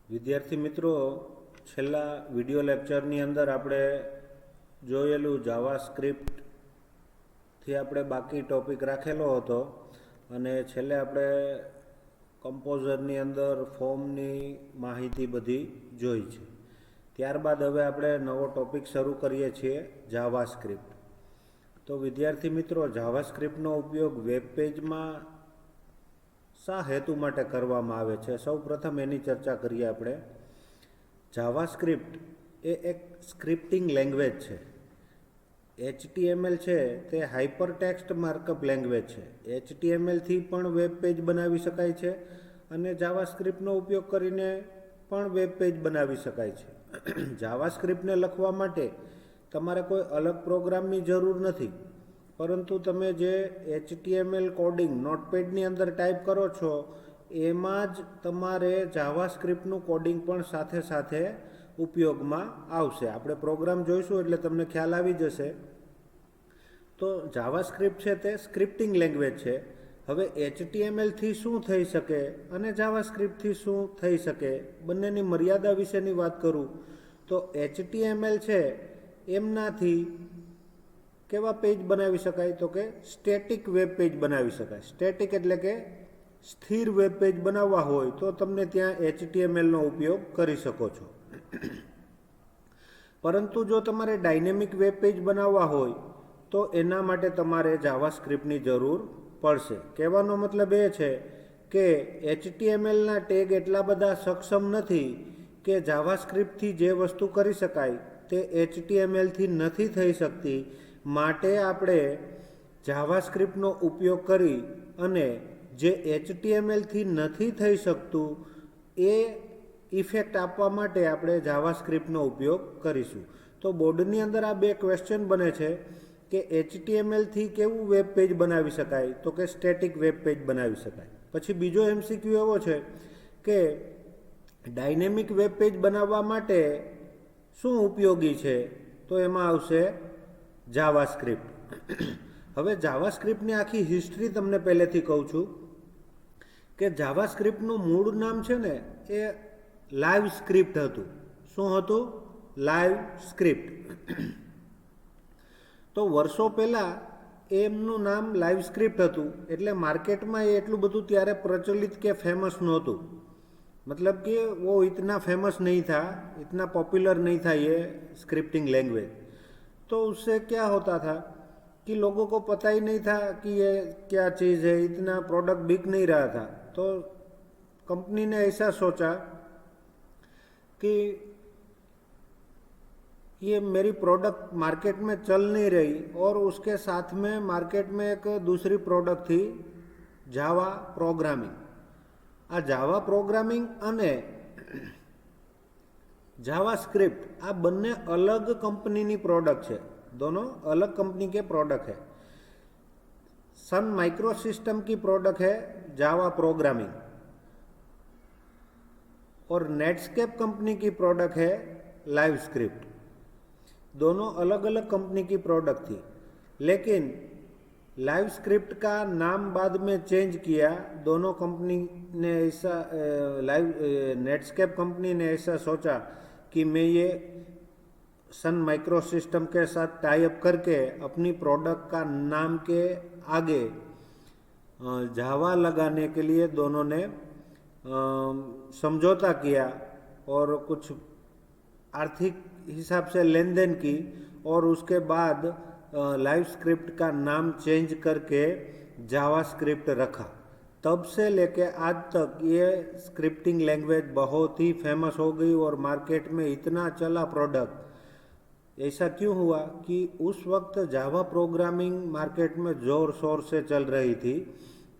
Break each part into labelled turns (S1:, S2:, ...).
S1: વિદ્યાર્થી મિત્રો, છેલ્લા વિડિયો લેક્ચરની અંદર આપણે જોયેલું જાવા સ્ક્રિપ્ટથી આપણે બાકી ટોપિક રાખેલો હતો અને છેલ્લે આપણે કમ્પોઝરની અંદર ફોર્મની માહિતી બધી જોઈ છે. ત્યારબાદ હવે આપણે નવો ટોપિક શરૂ કરીએ છીએ, જાવા સ્ક્રિપ્ટ. તો વિદ્યાર્થી મિત્રો, જાવા સ્ક્રિપ્ટનો ઉપયોગ વેબ પેજમાં શા હેતુ માટે કરવામાં આવે છે, સૌ પ્રથમ એની ચર્ચા કરીએ આપણે. જાવા સ્ક્રિપ્ટ એ એક સ્ક્રિપ્ટિંગ લેંગ્વેજ છે. HTML છે તે હાઇપર ટેક્સ્ટ માર્કઅપ લેંગ્વેજ છે. HTMLથી પણ વેબ પેજ બનાવી શકાય છે અને જાવા સ્ક્રિપ્ટનો ઉપયોગ કરીને પણ વેબ પેજ બનાવી શકાય છે. જાવા સ્ક્રિપ્ટને લખવા માટે તમારે કોઈ અલગ પ્રોગ્રામની જરૂર નથી, પરંતુ તમે જે HTML કોડિંગ નોટપેડની અંદર ટાઈપ કરો છો એમાં જ તમારે જાવા સ્ક્રિપ્ટનું કોડિંગ પણ સાથે સાથે ઉપયોગમાં આવશે. આપણે પ્રોગ્રામ જોઈશું એટલે તમને ખ્યાલ આવી જશે. તો જાવા સ્ક્રિપ્ટ છે તે સ્ક્રિપ્ટિંગ લેંગ્વેજ છે. હવે HTMLથી શું થઈ શકે અને જાવા સ્ક્રિપ્ટથી શું થઈ શકે, બંનેની મર્યાદા વિશેની વાત કરું તો HTML છે એમનાથી કેવા પેજ બનાવી શકાય, તો કે સ્ટેટિક વેબ પેજ બનાવી શકાય. સ્ટેટિક એટલે કે સ્થિર વેબ પેજ બનાવવા હોય તો તમને ત્યાં HTMLનો ઉપયોગ કરી શકો છો. પરંતુ જો તમારે ડાયનેમિક વેબ પેજ બનાવવા હોય તો એના માટે તમારે જાવા સ્ક્રિપ્ટની જરૂર પડશે. કહેવાનો મતલબ એ છે કે HTMLના ટેગ એટલા બધા સક્ષમ નથી કે જાવા સ્ક્રિપ્ટથી જે વસ્તુ કરી શકાય તે HTMLથી નથી થઈ શકતી. માટે આપણે જાવા સ્ક્રિપ્ટનો ઉપયોગ કરી અને જે HTMLથી નથી થઈ શકતું એ ઇફેક્ટ આપવા માટે આપણે જાવા સ્ક્રિપ્ટનો ઉપયોગ કરીશું. તો બોર્ડની અંદર આ બે ક્વેશ્ચન બને છે કે HTMLથી કેવું વેબ પેજ બનાવી શકાય, તો કે સ્ટેટિક વેબ પેજ બનાવી શકાય. પછી બીજો MCQ એવો છે કે ડાયનેમિક વેબ પેજ બનાવવા માટે શું ઉપયોગી છે, તો એમાં આવશે જાવા સ્ક્રિપ્ટ. હવે જાવા સ્ક્રિપ્ટની આખી હિસ્ટ્રી તમને પહેલેથી કહું છું કે જાવા સ્ક્રિપ્ટનું મૂળ નામ છે ને એ લાઈવ સ્ક્રિપ્ટ હતું. શું હતું? Live script. તો વર્ષો પહેલાં એમનું નામ લાઈવ સ્ક્રિપ્ટ હતું, એટલે માર્કેટમાં એ એટલું બધું ત્યારે પ્રચલિત કે ફેમસ નહોતું. मतलब कि वो इतना फेमस नहीं था, इतना पॉपुलर नहीं था ये स्क्रिप्टिंग लैंग्वेज. तो उससे क्या होता था कि लोगों को पता ही नहीं था कि ये क्या चीज़ है, इतना प्रोडक्ट बिक नहीं रहा था. तो कंपनी ने ऐसा सोचा कि ये मेरी प्रोडक्ट मार्केट में चल नहीं रही और उसके साथ में मार्केट में एक दूसरी प्रोडक्ट थी, जावा प्रोग्रामिंग. આ જાવા પ્રોગ્રામિંગ અને જાવા સ્ક્રિપ્ટ આ બંને અલગ કંપનીની પ્રોડક્ટ છે. दोनों अलग कंपनी के प्रोडक्ट है. सन माइक्रो सिस्टम की प्रोडक्ट है जावा प्रोग्रामिंग और नेटस्केप कंपनी की प्रोडक्ट है लाइव स्क्रिप्ट. दोनों अलग अलग कंपनी की प्रोडक्ट थी, लेकिन लाइव स्क्रिप्ट का नाम बाद में चेंज किया. दोनों कंपनी ने ऐसा नेटस्केप कंपनी ने ऐसा सोचा कि मैं ये सन माइक्रो सिस्टम के साथ टाई अप करके अपनी प्रोडक्ट का नाम के आगे जावा लगाने के लिए दोनों ने समझौता किया और कुछ आर्थिक हिसाब से लेन देन की और उसके बाद लाइव स्क्रिप्ट का नाम चेंज करके जावा स्क्रिप्ट रखा. तब से लेके आज तक ये स्क्रिप्टिंग लैंग्वेज बहुत ही फेमस हो गई और मार्केट में इतना चला प्रोडक्ट. ऐसा क्यों हुआ कि उस वक्त जावा प्रोग्रामिंग मार्केट में ज़ोर शोर से चल रही थी,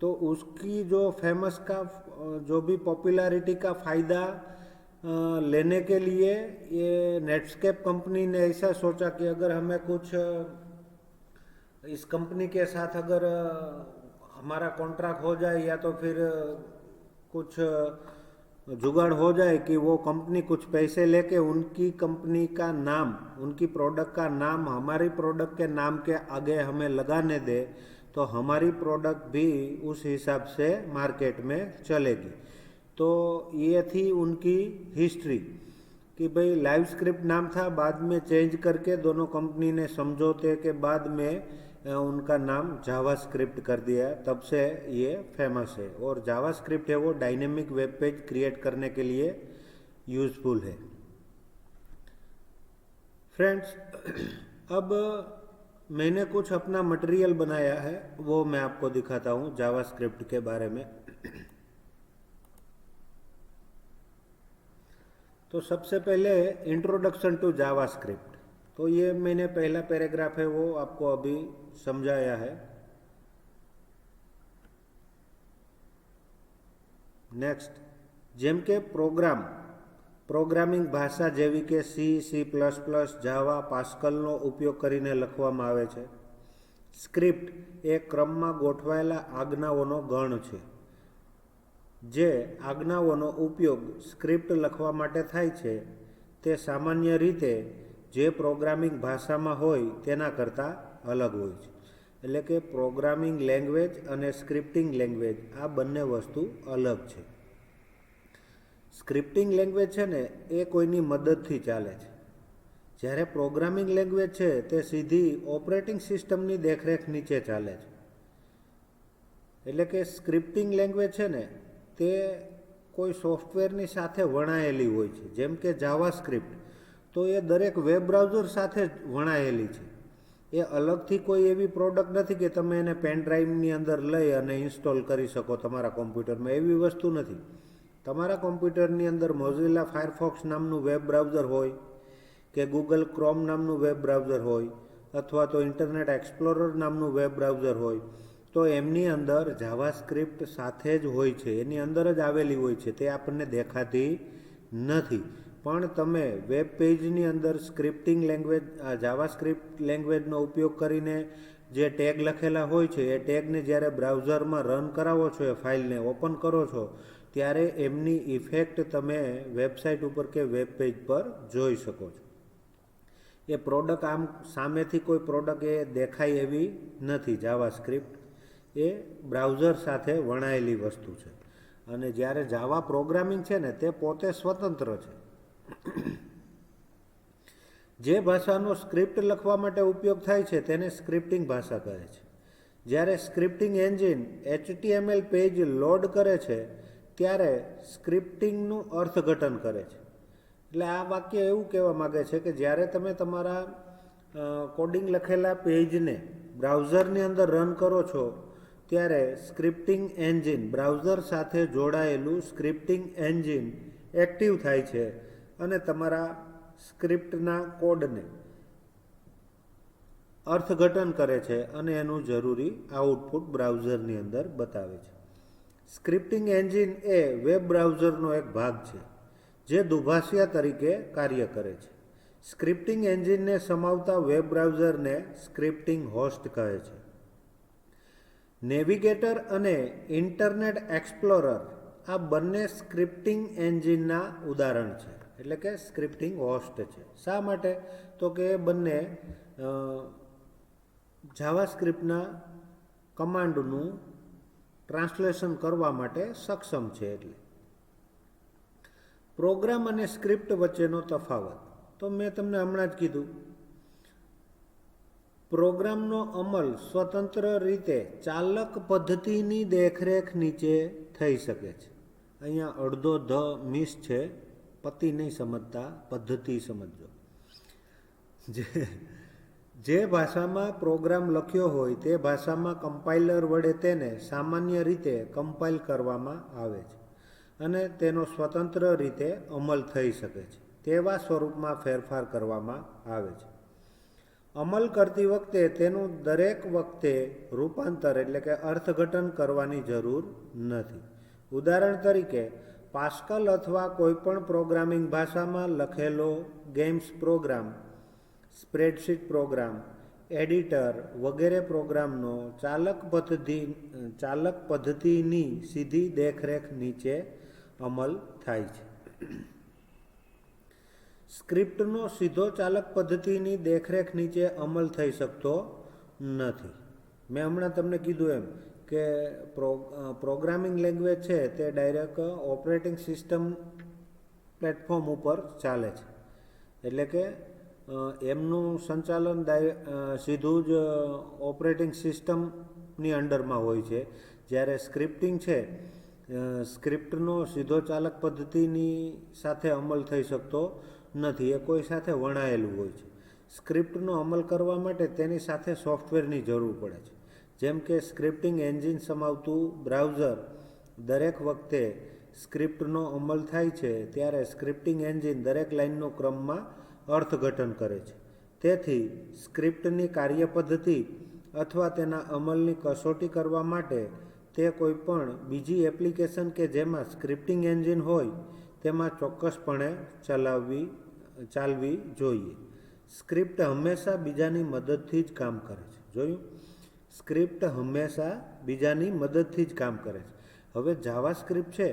S1: तो उसकी जो फेमस का जो भी पॉपुलैरिटी का फ़ायदा लेने के लिए ये नेटस्केप कंपनी ने ऐसा सोचा कि अगर हमें कुछ इस कंपनी के साथ अगर हमारा कॉन्ट्रैक्ट हो जाए या तो फिर कुछ जुगाड़ हो जाए कि वो कंपनी कुछ पैसे लेके उनकी कंपनी का नाम, उनकी प्रोडक्ट का नाम हमारी प्रोडक्ट के नाम के आगे हमें लगाने दे, तो हमारी प्रोडक्ट भी उस हिसाब से मार्केट में चलेगी. तो ये थी उनकी हिस्ट्री कि भाई लाइव स्क्रिप्ट नाम था, बाद में चेंज करके दोनों कंपनी ने समझौते के बाद में उनका नाम जावा स्क्रिप्ट कर दिया। तब से ये फेमस है। और जावा स्क्रिप्ट है वो डायनेमिक वेब पेज क्रिएट करने के लिए यूज़फुल है। फ्रेंड्स, अब मैंने कुछ अपना मटेरियल बनाया है, वो मैं आपको दिखाता हूँ जावा स्क्रिप्ट के बारे में। तो सबसे पहले इंट्रोडक्शन टू जावा स्क्रिप्ट, तो ये मैंने पहला पैराग्राफ है वो आपको अभी समझाया है। नेक्स्ट, જેમ કે પ્રોગ્રામિંગ ભાષા જેવી કે C++, જાવા, પાસ્કલનો ઉપયોગ કરીને લખવામાં આવે છે। સ્ક્રિપ્ટ એ ક્રમમાં ગોઠવાયેલા આજ્ઞાઓનો ગણ છે જે આજ્ઞાઓનો ઉપયોગ સ્ક્રિપ્ટ લખવા માટે થાય છે તે સામાન્ય રીતે જે પ્રોગ્રામિંગ ભાષામાં હોય તેના કરતાં અલગ હોય છે। એટલે કે પ્રોગ્રામિંગ લેંગ્વેજ અને સ્ક્રિપ્ટિંગ લેંગ્વેજ આ બંને વસ્તુ અલગ છે। સ્ક્રિપ્ટિંગ લેંગ્વેજ છે ને એ કોઈની મદદથી ચાલે છે, જ્યારે પ્રોગ્રામિંગ લેંગ્વેજ છે તે સીધી ઓપરેટિંગ સિસ્ટમની દેખરેખ નીચે ચાલે છે। એટલે કે સ્ક્રિપ્ટિંગ લેંગ્વેજ છે ને તે કોઈ સોફ્ટવેરની સાથે વણાયેલી હોય છે। જેમ કે જાવા સ્ક્રિપ્ટ તો એ દરેક વેબ બ્રાઉઝર સાથે જ વણાયેલી છે। એ અલગથી કોઈ એવી પ્રોડક્ટ નથી કે તમે એને પેન ડ્રાઈવની અંદર લઈ અને ઇન્સ્ટોલ કરી શકો તમારા કોમ્પ્યુટરમાં, એવી વસ્તુ નથી। તમારા કોમ્પ્યુટરની અંદર મોઝિલા ફાયરફોક્સ નામનું વેબ બ્રાઉઝર હોય કે ગૂગલ ક્રોમ નામનું વેબ બ્રાઉઝર હોય અથવા તો ઇન્ટરનેટ એક્સપ્લોરર નામનું વેબ બ્રાઉઝર હોય, તો એમની અંદર જાવા સ્ક્રિપ્ટ સાથે જ હોય છે, એની અંદર જ આવેલી હોય છે, તે આપણને દેખાતી નથી। પણ તમે વેબ પેજની અંદર સ્ક્રિપ્ટિંગ લેંગ્વેજ જાવા સ્ક્રિપ્ટ લેંગ્વેજનો ઉપયોગ કરીને જે ટેગ લખેલા હોય છે એ ટેગને જ્યારે બ્રાઉઝરમાં રન કરાવો છો, એ ફાઇલને ઓપન કરો છો, ત્યારે એમની ઇફેક્ટ તમે વેબસાઇટ ઉપર કે વેબ પેજ પર જોઈ શકો છો। એ પ્રોડક્ટ આમ સામેથી કોઈ પ્રોડક્ટ એ દેખાય એવી નથી। જાવા સ્ક્રિપ્ટ એ બ્રાઉઝર સાથે વણાયેલી વસ્તુ છે। અને જ્યારે જાવા પ્રોગ્રામિંગ છે ને તે પોતે સ્વતંત્ર છે। જે ભાષાનો સ્ક્રિપ્ટ લખવા માટે ઉપયોગ થાય છે તેને સ્ક્રિપ્ટિંગ ભાષા કહે છે। જ્યારે scripting engine HTML page load કરે છે ત્યારે સ્ક્રિપ્ટિંગનું અર્થઘટન કરે છે। એટલે આ વાક્ય એવું કહેવા માગે છે કે જ્યારે તમે તમારા કોડિંગ લખેલા પેજને બ્રાઉઝરની અંદર રન કરો છો ત્યારે સ્ક્રિપ્ટિંગ એન્જિન, બ્રાઉઝર સાથે જોડાયેલું સ્ક્રિપ્ટિંગ એન્જિન એક્ટિવ થાય છે અને તમારા સ્ક્રિપ્ટના કોડને અર્થઘટન કરે છે અને એનું જરૂરી આઉટપુટ બ્રાઉઝરની અંદર બતાવે છે। સ્ક્રિપ્ટિંગ એન્જિન એ વેબ બ્રાઉઝરનો એક ભાગ છે જે દુભાષિયા તરીકે કાર્ય કરે છે। સ્ક્રિપ્ટિંગ એન્જિનને સમાવતા વેબ બ્રાઉઝરને સ્ક્રિપ્ટિંગ હોસ્ટ કહે છે। નેવિગેટર અને ઇન્ટરનેટ એક્સપ્લોરર આ બંને સ્ક્રિપ્ટિંગ એન્જિનના ઉદાહરણ છે, એટલે કે સ્ક્રિપ્ટિંગ હોસ્ટ છે। શા માટે? તો કે એ બંને જાવા સ્ક્રિપ્ટના કમાન્ડનું ટ્રાન્સલેશન કરવા માટે સક્ષમ છે। એટલે પ્રોગ્રામ અને સ્ક્રિપ્ટ વચ્ચેનો તફાવત તો મેં તમને હમણાં જ કીધું। પ્રોગ્રામનો અમલ સ્વતંત્ર રીતે ચાલક પદ્ધતિની દેખરેખ નીચે થઈ શકે છે। અહીંયા અડધો ધ મિસ છે, પતિ નહીં સમજતા, પદ્ધતિ સમજો। જે ભાષામાં પ્રોગ્રામ લખ્યો હોય તે ભાષામાં કમ્પાઇલર વડે તેને સામાન્ય રીતે કમ્પાઇલ કરવામાં આવે છે અને તેનો સ્વતંત્ર રીતે અમલ થઈ શકે છે તેવા સ્વરૂપમાં ફેરફાર કરવામાં આવે છે। અમલ કરતી વખતે તેનું દરેક વખતે રૂપાંતર એટલે કે અર્થઘટન કરવાની જરૂર નથી। ઉદાહરણ તરીકે પાસ્કલ અથવા કોઈપણ પ્રોગ્રામિંગ ભાષામાં લખેલો games program, spreadsheet program, editor વગેરે પ્રોગ્રામનો ચાલક પદ્ધતિની સીધી દેખરેખ નીચે અમલ થાય છે। સ્ક્રિપ્ટનો સીધો ચાલક પદ્ધતિની દેખરેખ નીચે અમલ થઈ શકતો નથી। મેં હમણાં તમને કીધું એમ કે પ્રોગ્રામિંગ લેંગ્વેજ છે તે ડાયરેક્ટ ઓપરેટિંગ સિસ્ટમ પ્લેટફોર્મ ઉપર ચાલે છે, એટલે કે એમનું સંચાલન સીધું જ ઓપરેટિંગ સિસ્ટમની અંડરમાં હોય છે. જ્યારે સ્ક્રિપ્ટિંગ છે, સ્ક્રિપ્ટનો સીધો ચાલક પદ્ધતિની સાથે અમલ થઈ શકતો નથી, એ કોઈ સાથે વણાયેલું હોય છે. સ્ક્રિપ્ટનો અમલ કરવા માટે તેની સાથે સોફ્ટવેરની જરૂર પડે છે. જેમ કે સ્ક્રિપ્ટિંગ એન્જિન સમાવતું બ્રાઉઝર દરેક વખતે સ્ક્રિપ્ટનો અમલ થાય છે ત્યારે સ્ક્રિપ્ટિંગ એન્જિન દરેક લાઇનનો ક્રમમાં અર્થઘટન કરે છે. તેથી સ્ક્રિપ્ટની કાર્યપદ્ધતિ અથવા તેના અમલની કસોટી કરવા માટે તે કોઈપણ બીજી એપ્લિકેશન કે જેમાં સ્ક્રિપ્ટિંગ એન્જિન હોય તેમાં ચોક્કસપણે ચાલવી જોઈએ. સ્ક્રિપ્ટ હંમેશા બીજાની મદદથી જ કામ કરે છે. જોયું? સ્ક્રિપ્ટ હંમેશા બીજાની મદદથી જ કામ કરે છે. હવે જાવાસ્ક્રિપ્ટ છે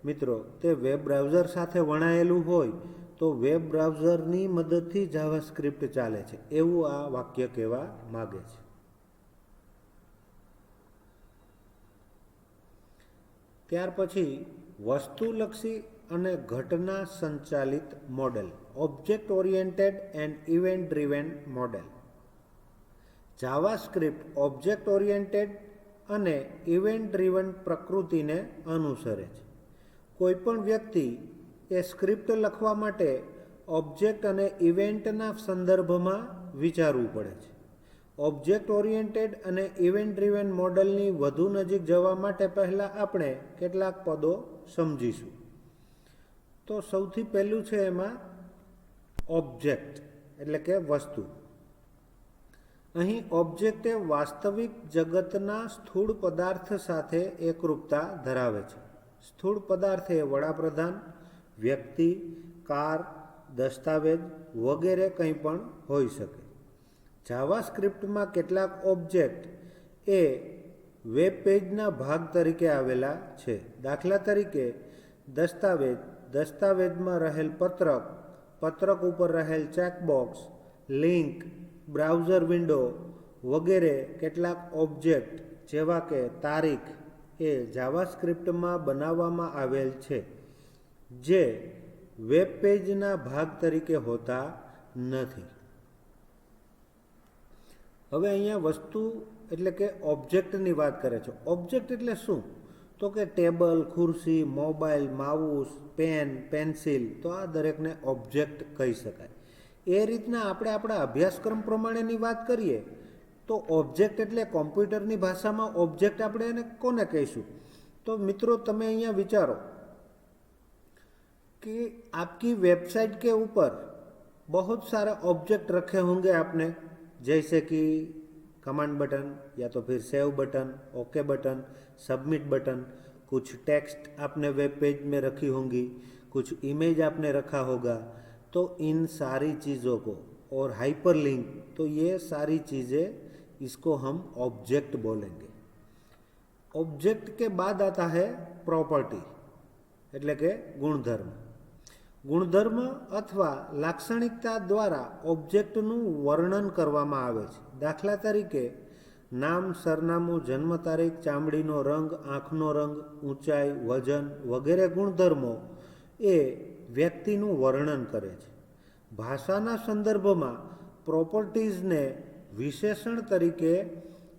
S1: મિત્રો, તે વેબ બ્રાઉઝર સાથે વણાયેલું હોય તો વેબ બ્રાઉઝરની મદદથી જાવાસ્ક્રિપ્ટ ચાલે છે, એવું આ વાક્ય કહેવા માગે છે. ત્યાર પછી વસ્તુલક્ષી અને ઘટના સંચાલિત model, object oriented and event driven model. JavaScript object oriented અને ઇવેન્ટ ડ્રિવન પ્રકૃતિને અનુસરે છે. કોઈપણ વ્યક્તિ એ સ્ક્રિપ્ટ લખવા માટે ઓબ્જેક્ટ અને ઇવેન્ટના સંદર્ભમાં વિચારવું પડે છે. ઓબ્જેક્ટ ઓરિએન્ટેડ અને ઇવેન્ટ ડ્રિવન મોડેલની વધુ નજીક જવા માટે પહેલાં આપણે કેટલાક પદો સમજીશું. તો સૌથી પહેલું છે એમાં ઓબ્જેક્ટ એટલે કે વસ્તુ. અહીં ઓબ્જેક્ટ એ વાસ્તવિક જગતના સ્થૂળ પદાર્થ સાથે એકરૂપતા ધરાવે છે. સ્થૂળ પદાર્થ એ વડાપ્રધાન, વ્યક્તિ, કાર, દસ્તાવેજ વગેરે કંઈ પણ હોઈ શકે. જાવાસ્ક્રિપ્ટમાં કેટલાક ઓબ્જેક્ટ એ વેબ પેજના ભાગ તરીકે આવેલા છે. દાખલા તરીકે દસ્તાવેજમાં રહેલ પત્રક, પત્રક ઉપર રહેલ ચેકબોક્સ, લિંક, બ્રાઉઝર વિન્ડો વગેરે કેટલાક ઓબ્જેક્ટ જેવા કે તારીખ એ જાવાસ્ક્રિપ્ટમાં બનાવવામાં આવેલ છે, જે વેબ પેજના ભાગ તરીકે હોતા નથી. હવે અહીંયા વસ્તુ એટલે કે ઓબ્જેક્ટની વાત કરે છે. ઓબ્જેક્ટ એટલે શું? તો કે ટેબલ, ખુરશી, મોબાઈલ, માઉસ, પેન, પેન્સિલ, તો આ દરેકને ઓબ્જેક્ટ કહી શકાય. એ રીતના આપણે આપણા અભ્યાસક્રમ પ્રમાણેની વાત કરીએ તો ઓબ્જેક્ટ એટલે કોમ્પ્યુટરની ભાષામાં ઓબ્જેક્ટ આપણે એને કોને કહીશું? તો મિત્રો તમે અહીંયા વિચારો कि आपकी वेबसाइट के ऊपर बहुत सारे ऑब्जेक्ट रखे होंगे आपने, जैसे कि कमांड बटन या तो फिर save button, okay button, submit button, कुछ टेक्स्ट आपने वेब पेज में रखी होंगी, कुछ इमेज आपने रखा होगा. तो इन सारी चीज़ों को और हाइपरलिंक, तो ये सारी चीज़ें इसको हम ऑब्जेक्ट बोलेंगे. ऑब्जेक्ट के बाद आता है प्रॉपर्टी એટલે કે ગુણધર્મ. ગુણધર્મ અથવા લાક્ષણિકતા દ્વારા ઓબ્જેક્ટનું વર્ણન કરવામાં આવે છે. દાખલા તરીકે નામ, સરનામું, જન્મ તારીખ, ચામડીનો રંગ, આંખનો રંગ, ઊંચાઈ, વજન વગેરે ગુણધર્મો એ વ્યક્તિનું વર્ણન કરે છે. ભાષાના સંદર્ભમાં પ્રોપર્ટીઝને વિશેષણ તરીકે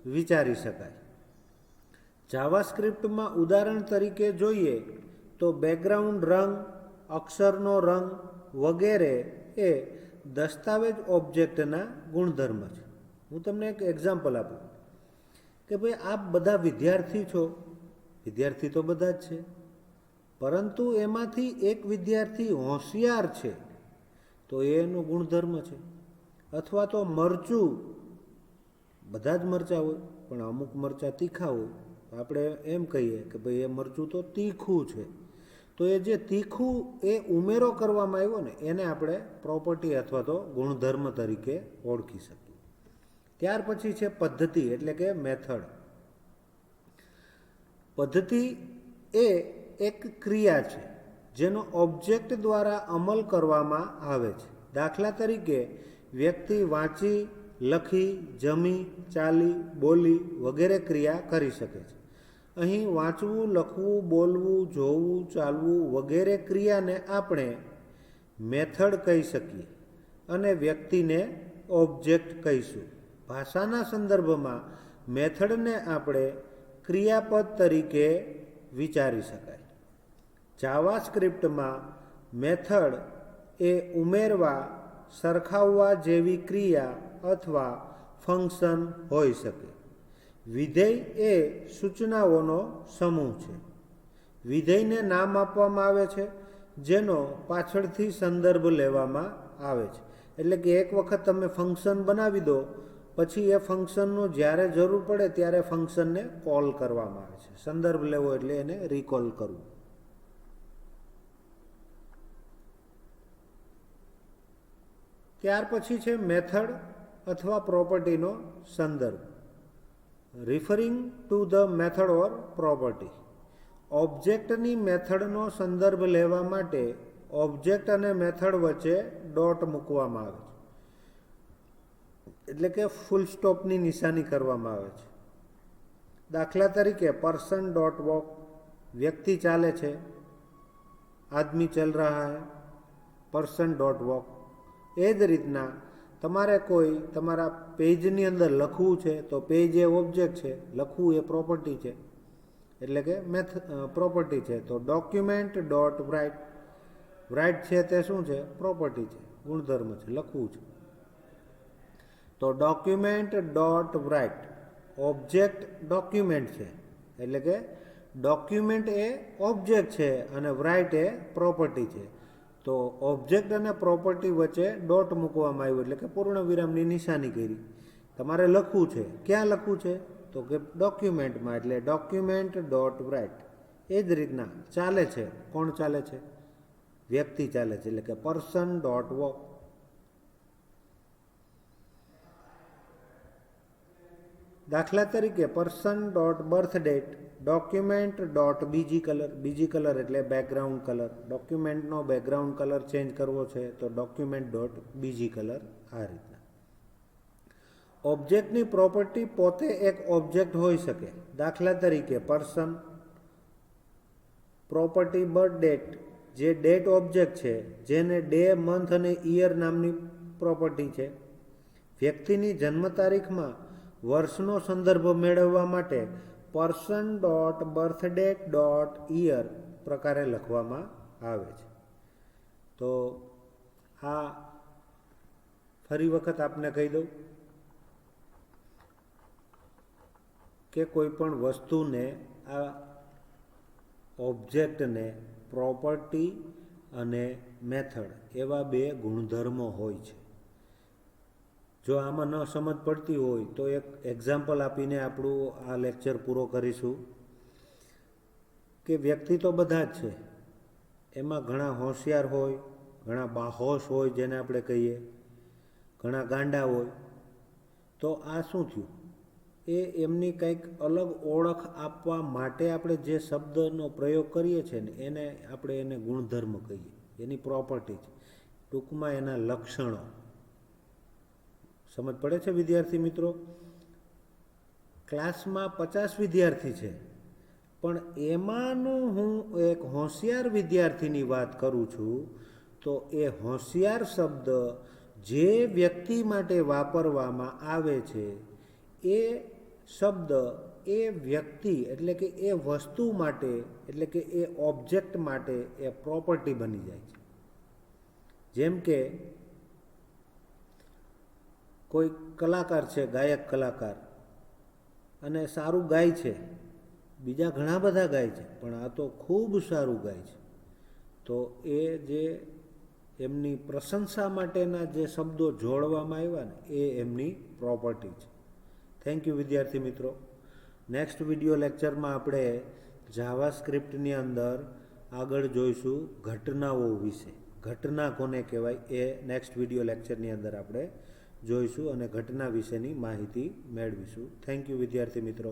S1: વિચારી શકાય. જાવાસ્ક્રિપ્ટમાં ઉદાહરણ તરીકે જોઈએ તો બેકગ્રાઉન્ડ રંગ, અક્ષરનો રંગ વગેરે એ દસ્તાવેજ ઓબ્જેક્ટના ગુણધર્મ છે. હું તમને એક એક્ઝામ્પલ આપું કે ભાઈ આપ બધા વિદ્યાર્થી છો, વિદ્યાર્થી તો બધા જ છે, પરંતુ એમાંથી એક વિદ્યાર્થી હોશિયાર છે તો એનો ગુણધર્મ છે. અથવા તો મરચું, બધા જ મરચાં હોય પણ અમુક મરચાં તીખા હોય, આપણે એમ કહીએ કે ભાઈ એ મરચું તો તીખું છે. તો એ જે તીખું એ ઉમેરો કરવામાં આવ્યો ને એને આપણે પ્રોપર્ટી અથવા તો ગુણધર્મ તરીકે ઓળખી શકીએ. ત્યાર પછી છે પદ્ધતિ એટલે કે મેથડ. પદ્ધતિ એ એક ક્રિયા છે જેનો ઓબ્જેક્ટ દ્વારા અમલ કરવામાં આવે છે. દાખલા તરીકે વ્યક્તિ વાંચી, લખી, જમી, ચાલી, બોલી વગેરે ક્રિયા કરી શકે છે. અહીં વાંચવું, લખવું, બોલવું, જોવું, ચાલવું વગેરે ક્રિયાને આપણે મેથડ કહી શકીએ અને વ્યક્તિને ઓબ્જેક્ટ કહીશું. ભાષાના સંદર્ભમાં મેથડને આપણે ક્રિયાપદ તરીકે વિચારી શકાય. જાવાસ્ક્રિપ્ટમાં મેથડ એ ઉમેરવા, સરખાવવા જેવી ક્રિયા અથવા ફંક્શન હોઈ શકે. વિધેય એ સૂચનાઓનો સમૂહ છે. વિધેયને નામ આપવામાં આવે છે જેનો પાછળથી સંદર્ભ લેવામાં આવે છે. એટલે કે એક વખત તમે ફંક્શન બનાવી દો, પછી એ ફંક્શનનું જ્યારે જરૂર પડે ત્યારે ફંક્શનને કોલ કરવામાં આવે છે. સંદર્ભ લેવો એટલે એને રિકોલ કરવું. ત્યાર પછી છે મેથડ અથવા પ્રોપર્ટીનો સંદર્ભ. Referring to the method or property. ઓબ્જેક્ટની મેથડનો સંદર્ભ લેવા માટે ઓબ્જેક્ટ અને મેથડ વચ્ચે ડોટ મૂકવામાં આવે છે, એટલે કે ફૂલ સ્ટોપની નિશાની કરવામાં આવે છે. દાખલા તરીકે પર્સન ડોટ વોક, વ્યક્તિ ચાલે છે, આદમી ચલ રહા હૈ, પર્સન ડોટ વોક. એ જ રીતના તમારે કોઈ તમારા પેજની અંદર લખવું છે તો પેજ એ ઓબ્જેક્ટ છે, લખવું એ પ્રોપર્ટી છે, એટલે કે પ્રોપર્ટી છે. તો ડોક્યુમેન્ટ ડોટ રાઇટ, રાઇટ છે તે શું છે? પ્રોપર્ટી છે, ગુણધર્મ છે, લખવું છે. તો document dot write, object document છે, એટલે કે ડોક્યુમેન્ટ એ ઓબ્જેક્ટ છે અને રાઇટ એ પ્રોપર્ટી છે. તો ઓબ્જેક્ટ અને પ્રોપર્ટી વચ્ચે ડોટ મૂકવામાં આવ્યું, એટલે કે પૂર્ણ વિરામની નિશાની કરી. તમારે લખવું છે, ક્યાં લખવું છે? તો કે ડોક્યુમેન્ટમાં, એટલે ડોક્યુમેન્ટ ડોટ રાઇટ. એ જ રીતના ચાલે છે, કોણ ચાલે છે? વ્યક્તિ ચાલે છે, એટલે કે પર્સન ડોટ વોક. દાખલા તરીકે person dot birth date, document dot B G colour. B G colour એટલે બેકગ્રાઉન્ડ કલર. ડોક્યુમેન્ટનો બેકગ્રાઉન્ડ કલર ચેન્જ કરવો છે તો ડોક્યુમેન્ટ ડોટ બીજી કલર. આ રીતના ઓબ્જેક્ટની પ્રોપર્ટી પોતે એક ઓબ્જેક્ટ હોઈ શકે. દાખલા તરીકે પર્સન, પ્રોપર્ટી બર્થ ડેટ, જે ડેટ ઓબ્જેક્ટ છે, જેને ડે, મંથ અને યર નામની પ્રોપર્ટી છે. વ્યક્તિની જન્મ તારીખમાં વર્ષનો સંદર્ભ મેળવવા માટે person dot birth date dot year પ્રકારે લખવામાં આવે છે. તો આ ફરી વખત આપને કહી દઉં કે કોઈ પણ વસ્તુને, આ ઓબ્જેક્ટને પ્રોપર્ટી અને મેથડ એવા બે ગુણધર્મો હોય છે. જો આમાં ન સમજ પડતી હોય તો એક એક્ઝામ્પલ આપીને આપણું આ લેક્ચર પૂરો કરીશું. કે વ્યક્તિ તો બધા જ છે, એમાં ઘણા હોશિયાર હોય, ઘણા બાહોશ હોય જેને આપણે કહીએ, ઘણા ગાંડા હોય. તો આ શું થયું? એ એમની કંઈક અલગ ઓળખ આપવા માટે આપણે જે શબ્દનો પ્રયોગ કરીએ છીએ ને એને ગુણધર્મ કહીએ, એની પ્રોપર્ટી છે, ટૂંકમાં એના લક્ષણો. સમજ પડે છે વિદ્યાર્થી મિત્રો? ક્લાસમાં 50 વિદ્યાર્થી છે, પણ એમાંનું હું એક હોશિયાર વિદ્યાર્થીની વાત કરું છું. તો એ હોશિયાર શબ્દ જે વ્યક્તિ માટે વાપરવામાં આવે છે એ શબ્દ એ વ્યક્તિ એટલે કે એ વસ્તુ માટે, એટલે કે એ ઓબ્જેક્ટ માટે એ પ્રોપર્ટી બની જાય છે. જેમ કે કોઈ કલાકાર છે, ગાયક કલાકાર, અને સારું ગાય છે, બીજા ઘણા બધા ગાય છે, પણ આ તો ખૂબ સારું ગાય છે. તો એ જે એમની પ્રશંસા માટેના જે શબ્દો જોડવામાં આવ્યા ને એ એમની પ્રોપર્ટી છે. થેન્ક યુ વિદ્યાર્થી મિત્રો. નેક્સ્ટ વિડીયો લેક્ચરમાં આપણે જાવાસ્ક્રિપ્ટની અંદર આગળ જોઈશું ઘટનાઓ વિશે. ઘટના કોને કહેવાય એ નેક્સ્ટ વિડીયો લેક્ચરની અંદર આપણે જોઈશું અને ઘટના વિશેની માહિતી મેળવીશું. થેન્ક યુ વિદ્યાર્થી મિત્રો.